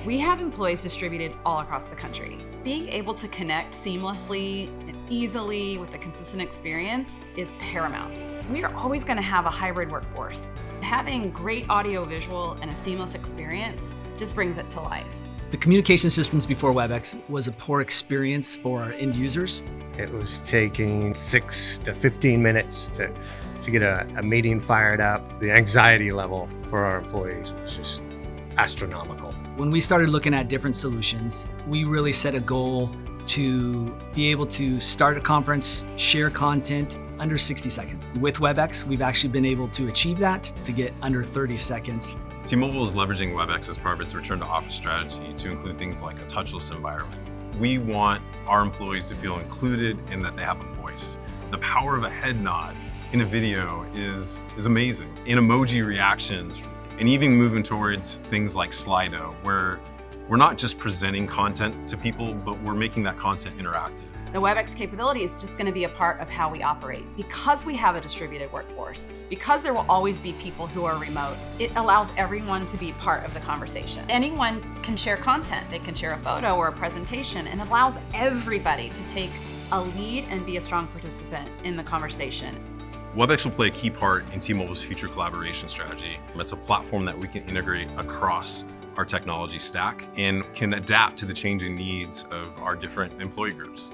We have employees distributed all across the country. Being able to connect seamlessly and easily with a consistent experience is paramount. We are always going to have a hybrid workforce. Having great audio-visual and a seamless experience just brings it to life. The communication systems before Webex was a poor experience for our end users. It was taking 6 to 15 minutes to get a meeting fired up. The anxiety level for our employees was just astronomical. When we started looking at different solutions, we really set a goal to be able to start a conference, share content under 60 seconds. With Webex, we've actually been able to achieve that, to get under 30 seconds. T-Mobile is leveraging Webex as part of its return to office strategy to include things like a touchless environment. We want our employees to feel included and that they have a voice. The power of a head nod in a video is amazing. In emoji reactions, and even moving towards things like Slido, where we're not just presenting content to people, but we're making that content interactive. The Webex capability is just going to be a part of how we operate. Because we have a distributed workforce, because there will always be people who are remote, it allows everyone to be part of the conversation. Anyone can share content. They can share a photo or a presentation, and allows everybody to take a lead and be a strong participant in the conversation. Webex will play a key part in T-Mobile's future collaboration strategy. It's a platform that we can integrate across our technology stack and can adapt to the changing needs of our different employee groups.